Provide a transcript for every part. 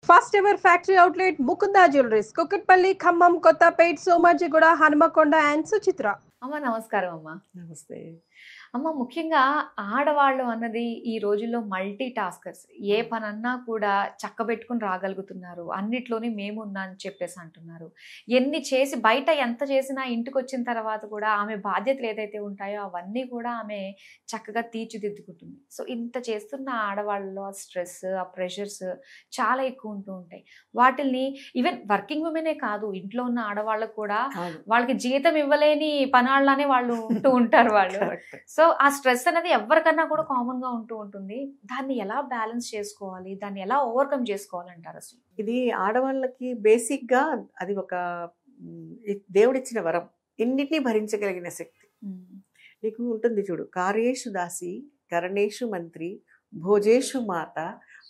First ever factory outlet Mukunda Jewelries, Kukatpalli, Khammam, Kottapet, Somajigoda, Hanmakonda and Suchitra. అమ్మ నమస్కారం అమ్మ. నమస్తే. అమ్మ ముఖ్యంగా ఆడవాళ్ళు అన్నది ఈ రోజుల్లో మల్టీ టాస్కర్స్. ఏ పనన్నా కూడా చక్కబెట్టుకొని రాగలుగుతున్నారు. అన్నిట్లోని మేమున్నా అని చెప్పేసి అంటున్నారు. ఎన్ని చేసి బయట ఎంత చేసినా ఇంటికొచ్చిన తర్వాత కూడా ఆమె బాధ్యతలు ఏదైతే ఉంటాయో అవన్నీ కూడా ఆమె చక్కగా తీర్చిదిద్దుకుంటుంది. సో ఇంత చేస్తున్న ఆడవాళ్ళలో ఆ స్ట్రెస్, ఆ ప్రెషర్స్ చాలా ఎక్కువ ఉంటూ ఉంటాయి. వాటిల్ని ఈవెన్ వర్కింగ్ ఉమెనే కాదు, ఇంట్లో ఉన్న ఆడవాళ్ళకు కూడా వాళ్ళకి జీతం ఇవ్వలేని పనాళ్ళనే వాళ్ళు ఉంటూ ఉంటారు వాళ్ళు. సో ఆ స్ట్రెస్ అనేది ఎవరికన్నా కూడా కామన్ గా ఉంటూ ఉంటుంది. దాన్ని ఎలా బ్యాలెన్స్ చేసుకోవాలి, దాన్ని ఎలా ఓవర్కమ్ చేసుకోవాలంటారు అసలు? ఇది ఆడవాళ్ళకి బేసిక్ గా అది ఒక దేవుడిచ్చిన వరం, ఇన్నిటినీ భరించగలిగిన శక్తి. నీకు ఉంటుంది చూడు, కార్యేషు దాసి కరణేషు మంత్రి భోజేషు మాత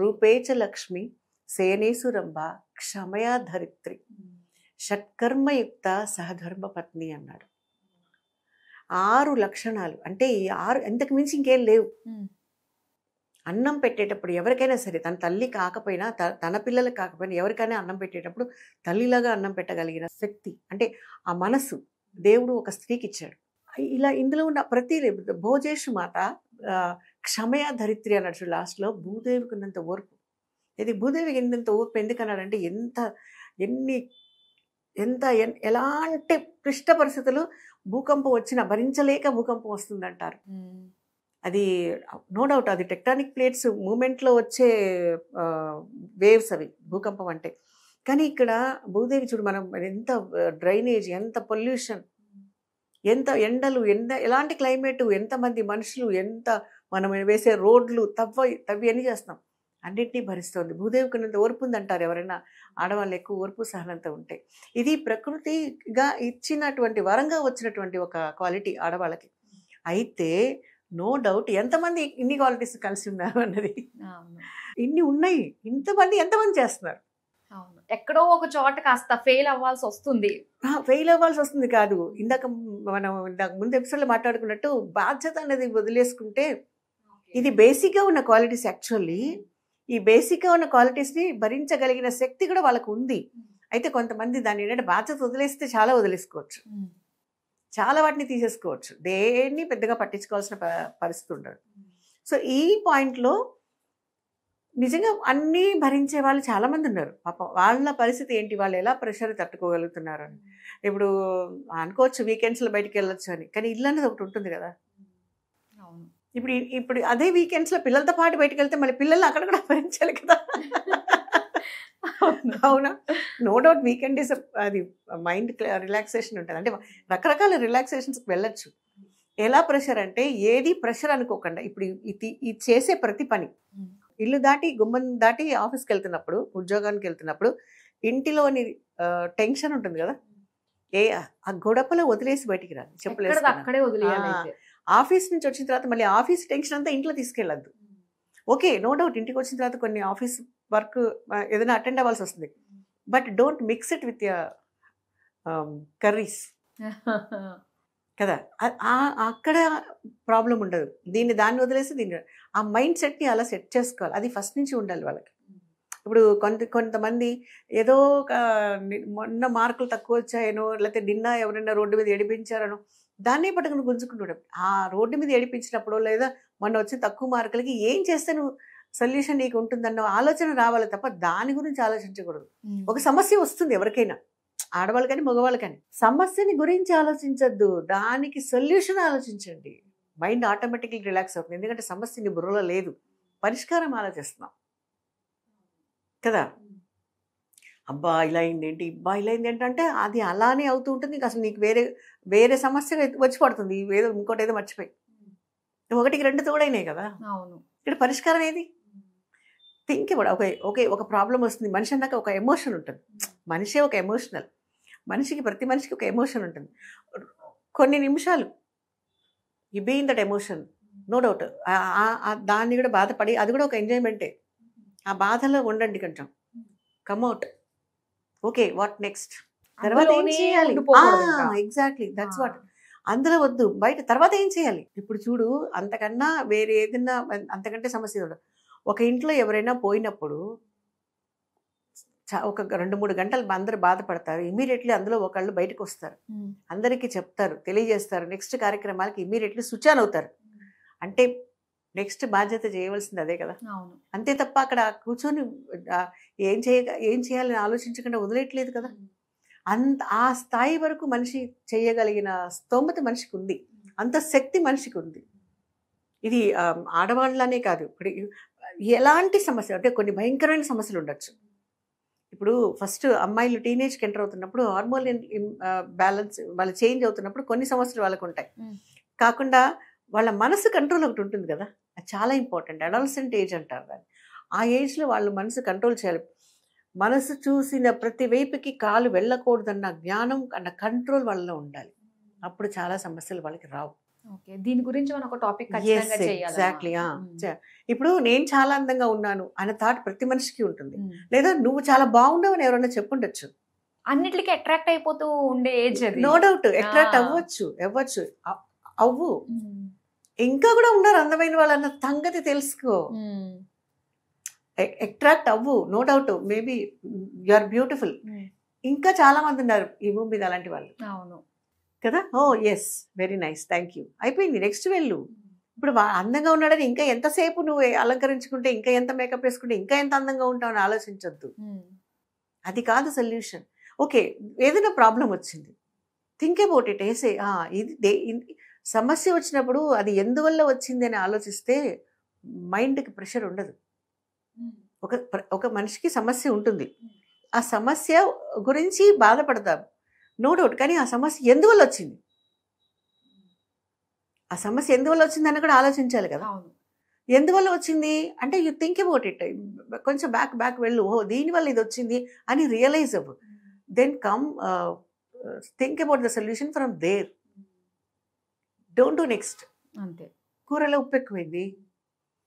రూపేచ లక్ష్మి సేనేసు రంభ క్షమయా ధరిత్రి షట్కర్మయుక్త సహధర్మ పత్ని అన్నాడు. 6 లక్షణాలు అంటే ఈ 6, ఇంతకు మించి ఇంకేం లేవు. అన్నం పెట్టేటప్పుడు ఎవరికైనా సరే, తన తల్లి కాకపోయినా తన పిల్లలకు కాకపోయినా ఎవరికైనా అన్నం పెట్టేటప్పుడు తల్లిలాగా అన్నం పెట్టగలిగిన శక్తి, అంటే ఆ మనసు దేవుడు ఒక స్త్రీకి ఇచ్చాడు. ఇలా ఇందులో ఉన్న ప్రతి భోజేషు మాత క్షమయా ధరిత్రి అన్నట్టు లాస్ట్లో భూదేవికి ఉన్నంత ఓర్పు. ఇది భూదేవికి ఉన్నంత ఓర్పు ఎందుకన్నాడంటే ఎలాంటి క్లిష్ట పరిస్థితులు, భూకంపం వచ్చినా భరించలేక భూకంపం వస్తుందంటారు. అది నో డౌట్, అది టెక్టానిక్ ప్లేట్స్ మూమెంట్లో వచ్చే వేవ్స్ అవి భూకంపం అంటే. కానీ ఇక్కడ భూదేవి చూడు, మనం ఎంత డ్రైనేజ్, ఎంత పొల్యూషన్, ఎంత ఎండలు, ఎలాంటి క్లైమేటు, ఎంతమంది మనుషులు, ఎంత మనం వేసే రోడ్లు తవ్వి అన్నీ చేస్తాం, అన్నింటినీ భరిస్తుంది. భూదేవికి ఉన్నంత ఓర్పు ఉందంటారు ఎవరైనా ఆడవాళ్ళు ఎక్కువ ఓర్పు సహనంతో ఉంటాయి. ఇది ప్రకృతిగా ఇచ్చినటువంటి వరంగా వచ్చినటువంటి ఒక క్వాలిటీ ఆడవాళ్ళకి. అయితే నో డౌట్ ఎంతమంది ఇన్ని క్వాలిటీస్ కలిసి ఉన్నారు అన్నది, ఇన్ని ఉన్నాయి, ఇంతమంది ఎంతమంది చేస్తున్నారు. ఎక్కడో ఒక చోట కాస్త ఫెయిల్ అవ్వాల్సి వస్తుంది కాదు. మనం ముందు ఎపిసోడ్లో మాట్లాడుకున్నట్టు బాధ్యత అనేది వదిలేసుకుంటే, ఇది బేసిక్గా ఉన్న క్వాలిటీస్. యాక్చువల్లీ ఈ బేసిక్గా ఉన్న క్వాలిటీస్ని భరించగలిగిన శక్తి కూడా వాళ్ళకు ఉంది. అయితే కొంతమంది దాన్ని ఏంటంటే బాధ్యత వదిలేస్తే చాలా వదిలేసుకోవచ్చు, చాలా వాటిని తీసేసుకోవచ్చు, దేన్ని పెద్దగా పట్టించుకోవాల్సిన పరిస్థితి ఉండదు. సో ఈ పాయింట్లో నిజంగా అన్నీ భరించే వాళ్ళు చాలామంది ఉన్నారు. పాపం వాళ్ళ పరిస్థితి ఏంటి, వాళ్ళు ఎలా ప్రెషర్ తట్టుకోగలుగుతున్నారు అని. ఇప్పుడు అనుకోవచ్చు వీకెండ్స్లో బయటికి వెళ్ళొచ్చు అని, కానీ ఇల్లు అనేది ఒకటి ఉంటుంది కదా. ఇప్పుడు అదే వీకెండ్స్లో పిల్లలతో పాటు బయటకు వెళ్తే మళ్ళీ పిల్లల్ని అక్కడ కూడా భరించాలి కదా. అవునా? నో డౌట్ వీకెండ్ ఈస్ అది మైండ్ రిలాక్సేషన్ ఉంటుంది. అంటే రకరకాల రిలాక్సేషన్స్కి వెళ్ళొచ్చు. ఎలా ప్రెషర్ అంటే ఏది ప్రెషర్ అనుకోకుండా, ఇప్పుడు ఇది చేసే ప్రతి పని, ఇల్లు దాటి గుమ్మం దాటి ఆఫీస్కి వెళ్తున్నప్పుడు, ఉద్యోగానికి వెళ్తున్నప్పుడు ఇంటిలోని టెన్షన్ ఉంటుంది కదా, ఆ గొడపలో వదిలేసి బయటికి రాదు, చెప్పలేదు. అక్కడే వదిలేయాలి. ఆఫీస్ నుంచి వచ్చిన తర్వాత మళ్ళీ ఆఫీస్ టెన్షన్ అంతా ఇంట్లో తీసుకెళ్ళద్దు. ఓకే, నో డౌట్ ఇంటికి వచ్చిన తర్వాత కొన్ని ఆఫీస్ వర్క్ ఏదైనా అటెండ్ అవ్వాల్సి వస్తుంది, but don't mix it with curries కదా. అక్కడ ప్రాబ్లం ఉండదు. దాన్ని వదిలేసి ఆ మైండ్ సెట్ని అలా సెట్ చేసుకోవాలి. అది ఫస్ట్ నుంచి ఉండాలి వాళ్ళకి. ఇప్పుడు కొంతమంది ఏదో మొన్న మార్కులు తక్కువ వచ్చాయనో, లేకపోతే నిన్న ఎవరైనా రోడ్డు మీద ఏడిపించారనో దాన్నే పట్టుకుని గుంజుకుంటుంటాం. ఆ రోడ్డు మీద ఏడిపించినప్పుడు, లేదా మొన్న వచ్చిన తక్కువ మార్కులకి ఏం చేస్తే నువ్వు సొల్యూషన్ నీకు ఉంటుందన్న ఆలోచన రావాలి తప్ప దాని గురించి ఆలోచించకూడదు. ఒక సమస్య వస్తుంది ఎవరికైనా, ఆడవాళ్ళు కానీ మగవాళ్ళు కానీ, సమస్యని గురించి ఆలోచించద్దు, దానికి సొల్యూషన్ ఆలోచించండి. మైండ్ ఆటోమేటిక్గా రిలాక్స్ అవుతుంది. ఎందుకంటే సమస్య నీ బుర్రలో లేదు, పరిష్కారం ఆలోచిస్తున్నాం కదా. అబ్బా ఇలా అయింది ఏంటి, ఇలా అయింది ఏంటంటే అది అలానే అవుతూ ఉంటుంది. అసలు నీకు వేరే సమస్య వచ్చి పడుతుంది, ఇంకోటి ఏదో మర్చిపోయి. 1కి 2 తోడైనాయి కదా. అవును, ఇక్కడ పరిష్కారం ఏది? థింక్ కూడా ఒక ప్రాబ్లం వస్తుంది. మనిషి అన్నాక ఒక ఎమోషన్ ఉంటుంది. మనిషే ఒక ఎమోషనల్. ప్రతి మనిషికి ఒక ఎమోషన్ ఉంటుంది. కొన్ని నిమిషాలు you be in that emotion, no doubt. దాన్ని కూడా బాధపడి, అది కూడా ఒక ఎంజాయ్మెంటే. ఆ బాధలో ఉండండి కొంచెం, కమ్అట్. ఓకే, వాట్ నెక్స్ట్, తర్వాత ఏం చేయాలి? Exactly, that's what. అందులో వద్దు, బయట తర్వాత ఏం చేయాలి. ఇప్పుడు చూడు, అంతకన్నా వేరే ఏదన్నా అంతకంటే సమస్య ఉండదు. ఒక ఇంట్లో ఎవరైనా పోయినప్పుడు ఒక 2-3 గంటలు అందరు బాధపడతారు. ఇమీడియట్లీ అందులో ఒకళ్ళు బయటకు వస్తారు, అందరికీ చెప్తారు, తెలియజేస్తారు, నెక్స్ట్ కార్యక్రమాలకి ఇమీడియట్లీ స్విచ్ ఆన్ అవుతారు. అంటే నెక్స్ట్ బాధ్యత చేయవలసింది అదే కదా. అంతే తప్ప అక్కడ కూర్చొని ఏం చేయాలని ఆలోచించకుండా వదిలేయట్లేదు కదా. ఆ స్థాయి వరకు మనిషి చేయగలిగిన స్తోమత మనిషికి ఉంది, అంత శక్తి మనిషికి ఉంది. ఇది ఆడవాళ్ళనే కాదు, ఇప్పుడు ఎలాంటి సమస్య అంటే కొన్ని భయంకరమైన సమస్యలు ఉండొచ్చు. ఇప్పుడు ఫస్ట్ అమ్మాయిలు టీనేజ్కి ఎంటర్ అవుతున్నప్పుడు హార్మోన్ బ్యాలెన్స్ వాళ్ళు చేంజ్ అవుతున్నప్పుడు కొన్ని సమస్యలు వాళ్ళకు ఉంటాయి. కాకుండా వాళ్ళ మనసు కంట్రోల్ ఒకటి ఉంటుంది కదా, అది చాలా ఇంపార్టెంట్. అడాలసెంట్ ఏజ్ అంటారు దాన్ని. ఆ ఏజ్లో వాళ్ళు మనసు కంట్రోల్ చేయాలి. మనసు చూసిన ప్రతి వైపుకి కాలు వెళ్ళకూడదన్న జ్ఞానం అన్న కంట్రోల్ వాళ్ళలో ఉండాలి. అప్పుడు చాలా సమస్యలు వాళ్ళకి రావు. దీని గురించి మనం ఒక టాపిక్ ఎగ్జాక్ట్లీ. ఇప్పుడు నేను చాలా అందంగా ఉన్నాను అనే థాట్ ప్రతి మనిషికి ఉంటుంది. లేదా నువ్వు చాలా బాగున్నావు అని ఎవరైనా చెప్పుండొచ్చు. అన్నిటికీ అట్రాక్ట్ అయిపోతూ ఉండే ఏజ్ అది. నో డౌట్ అట్రాక్ట్ అవ్వచ్చు అవ్వు. ఇంకా కూడా ఉన్నారు అందమైన వాళ్ళు అన్న సంగతి తెలుసుకో. అట్రాక్ట్ అవ్వు, no doubt. Maybe you are beautiful. ఇంకా చాలా మంది ఉన్నారు ఈ భూమి మీద అలాంటి వాళ్ళు. అవును కదా. Oh yes, very nice, thank you, అయిపోయింది, నెక్స్ట్ వెళ్ళు. ఇప్పుడు అందంగా ఉన్నాడని ఇంకా ఎంతసేపు నువ్వు అలంకరించుకుంటే, ఇంకా ఎంత మేకప్ వేసుకుంటే ఇంకా ఎంత అందంగా ఉంటావు అని ఆలోచించొద్దు. అది కాదు సొల్యూషన్. ఓకే, ఏదైనా ప్రాబ్లం వచ్చింది, థింక్ అబౌట్ ఇట్. ఇది సమస్య వచ్చినప్పుడు అది ఎందువల్ల వచ్చింది అని ఆలోచిస్తే మైండ్కి ప్రెషర్ ఉండదు. ఒక మనిషికి సమస్య ఉంటుంది, ఆ సమస్య గురించి బాధపడతాం, నో డౌట్. కానీ ఆ సమస్య ఎందువల్ల వచ్చింది, ఆ సమస్య ఎందువల్ల వచ్చిందని కూడా ఆలోచించాలి కదా. ఎందువల్ల వచ్చింది అంటే యూ థింక్ అబౌట్ ఇట్. కొంచెం బ్యాక్ వెళ్ళు, ఓ దీనివల్ల ఇది వచ్చింది అని రియలైజ్ అవ్వు. Then come think about the solution from there. Don't do next. అంతే. కూరలో ఉప్పు ఎక్కువైంది,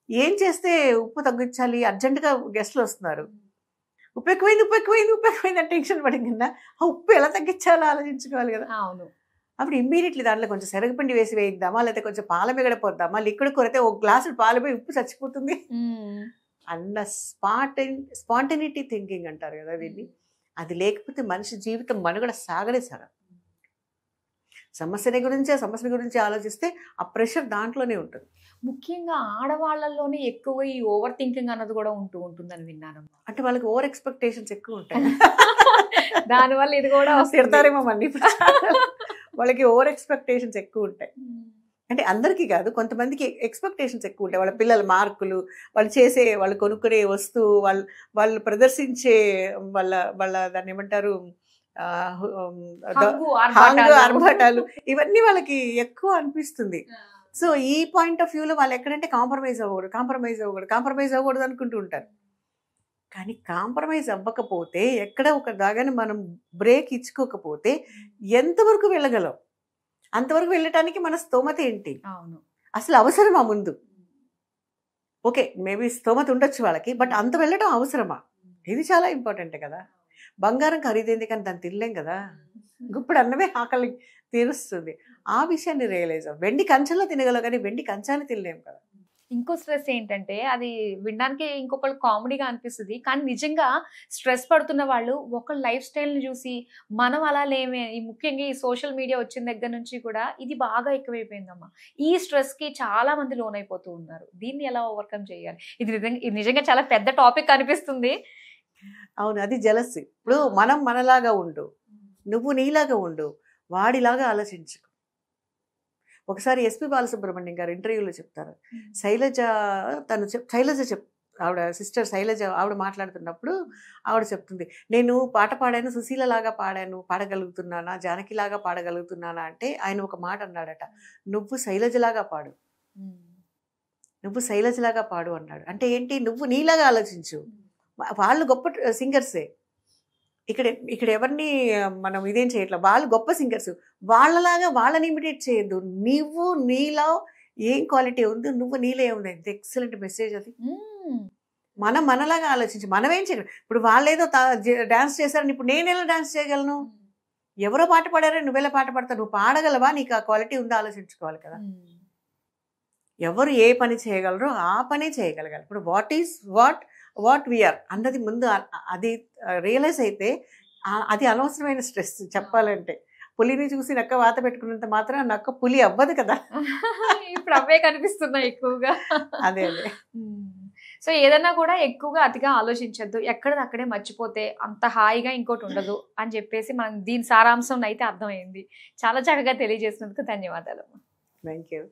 ఏం చేస్తే ఉప్పు తగ్గించాలి, అర్జెంటుగా గెస్ట్లు వస్తున్నారు, ఉప్పు ఎక్కువైంది అని టెన్షన్ పడింది కదా. ఆ ఉప్పు ఎలా తగ్గించాలో ఆలోచించుకోవాలి కదా. అవును. అప్పుడు ఇమ్మీడియట్లీ దాంట్లో కొంచెం శనగపిండి వేసి వేయిద్దామా, లేకపోతే కొంచెం పాల మిగడపోద్దామా, లిక్విడ్ కొరితే ఒక గ్లాసు పాలు పోయి ఉప్పు చచ్చిపోతుంది అన్న స్పాంటనిటీ థింకింగ్ అంటారు కదా దీన్ని. అది లేకపోతే మనిషి జీవితం మనుగడ సాగనే సాగదు. సమస్య గురించి ఆలోచిస్తే ఆ ప్రెషర్ దాంట్లోనే ఉంటుంది. ముఖ్యంగా ఆడవాళ్ళలోనే ఎక్కువ ఈ ఓవర్ థింకింగ్ అన్నది కూడా ఉంటుందని విన్నాను. అంటే వాళ్ళకి ఓవర్ ఎక్స్పెక్టేషన్స్ ఎక్కువ ఉంటాయి, దానివల్ల ఇది కూడా తిడతారేమో మళ్ళీ. వాళ్ళకి ఓవర్ ఎక్స్పెక్టేషన్స్ ఎక్కువ ఉంటాయి. అంటే అందరికీ కాదు, కొంతమందికి ఎక్స్పెక్టేషన్స్ ఎక్కువ ఉంటాయి. వాళ్ళ పిల్లల మార్కులు, వాళ్ళు కొనుక్కునే వస్తువు, వాళ్ళు ప్రదర్శించే వాళ్ళ దాన్ని ఏమంటారు, ఆర్భాటాలు, ఇవన్నీ వాళ్ళకి ఎక్కువ అనిపిస్తుంది. సో ఈ పాయింట్ ఆఫ్ వ్యూలో వాళ్ళు ఎక్కడంటే కాంప్రమైజ్ అవ్వకూడదు అనుకుంటూ ఉంటారు. కానీ కాంప్రమైజ్ అవ్వకపోతే, ఎక్కడ ఒక దాగానే మనం బ్రేక్ ఇచ్చుకోకపోతే ఎంతవరకు వెళ్ళగలం? అంతవరకు వెళ్ళటానికి మన స్తోమత ఏంటి, అసలు అవసరమా ముందు? ఓకే, మేబీ స్తోమత ఉండొచ్చు వాళ్ళకి, బట్ అంత వెళ్ళడం అవసరమా? ఇది చాలా ఇంపార్టెంట్ కదా. బంగారం ఖరీదైంది కానీ దాన్ని తినలేం కదా. గుప్పుడు అన్నమే ఆకలి తీరుస్తుంది. ఆ విషయాన్ని రియలైజ్ అవ్వ. వెండి కంచంలో తినగలవు కానీ వెండి కంచాన్ని తినలేం కదా. ఇంకో స్ట్రెస్ ఏంటంటే, అది వినడానికి ఇంకొకళ్ళు కామెడీగా అనిపిస్తుంది, కానీ నిజంగా స్ట్రెస్ పడుతున్న వాళ్ళు ఒకళ్ళ లైఫ్ స్టైల్ని చూసి మనం అలా లేమే. ముఖ్యంగా ఈ సోషల్ మీడియా వచ్చిన దగ్గర నుంచి కూడా ఇది బాగా ఎక్కువైపోయిందమ్మా. ఈ స్ట్రెస్కి చాలా మంది లోన్ అయిపోతూ ఉన్నారు. దీన్ని ఎలా ఓవర్కమ్ చేయాలి? ఇది నిజంగా చాలా పెద్ద టాపిక్ అనిపిస్తుంది. అవును, అది జెలసీ. ఇప్పుడు మనం మనలాగా ఉండు, నువ్వు నీలాగా ఉండు, వాడిలాగా ఆలోచించుకో. ఒకసారి ఎస్పి బాలసుబ్రహ్మణ్యం గారు ఇంటర్వ్యూలో చెప్తారు, ఆవిడ సిస్టర్ శైలజ ఆవిడ మాట్లాడుతున్నప్పుడు ఆవిడ చెప్తుంది, నేను పాట పాడాను, సుశీలలాగా పాడగలుగుతున్నానా, జానకిలాగా పాడగలుగుతున్నానా అంటే ఆయన ఒక మాట అన్నాడట, నువ్వు శైలజలాగా పాడు అన్నాడు. అంటే ఏంటి? నువ్వు నీలాగా ఆలోచించు. వాళ్ళు గొప్ప సింగర్సే, ఇక్కడ ఎవరిని మనం ఇదేం చేయట్లా, వాళ్ళు గొప్ప సింగర్స్, వాళ్ళలాగా వాళ్ళని ఇమిటేట్ చేయొద్దు. నువ్వు నీలో ఏం క్వాలిటీ ఉంది, నువ్వు నీలో ఏముంది. ఎక్సలెంట్ మెసేజ్ అది. మనం మనలాగా ఆలోచించి మనమేం చేయగలం. ఇప్పుడు వాళ్ళేదో డాన్స్ చేశారని ఇప్పుడు నేను ఎలా డాన్స్ చేయగలను? ఎవరో పాట పాడారని నువ్వెలా పాట పాడతావు? నువ్వు పాడగలవా? నీకు ఆ క్వాలిటీ ఉందో ఆలోచించుకోవాలి కదా. ఎవరు ఏ పని చేయగలరో ఆ పనే చేయగలగాలి. ఇప్పుడు వాట్ వాట్ వీఆర్ అన్నది ముందు అది రియలైజ్ అయితే అది అనవసరమైన స్ట్రెస్ చెప్పాలంటే. పులిని చూసి నక్క వాత పెట్టుకున్నంత మాత్రం నక్క పులి అవ్వదు కదా. ఇప్పుడు అవే కనిపిస్తున్నాయి ఎక్కువగా. అదే అదే. సో ఏదన్నా కూడా ఎక్కువగా అతిగా ఆలోచించద్దు, ఎక్కడదక్కడే మర్చిపోతే అంత హాయిగా ఇంకోటి ఉండదు అని చెప్పేసి మనం దీని సారాంశం అయితే అర్థమైంది. చాలా చక్కగా తెలియజేసినందుకు ధన్యవాదాలు. Thank you.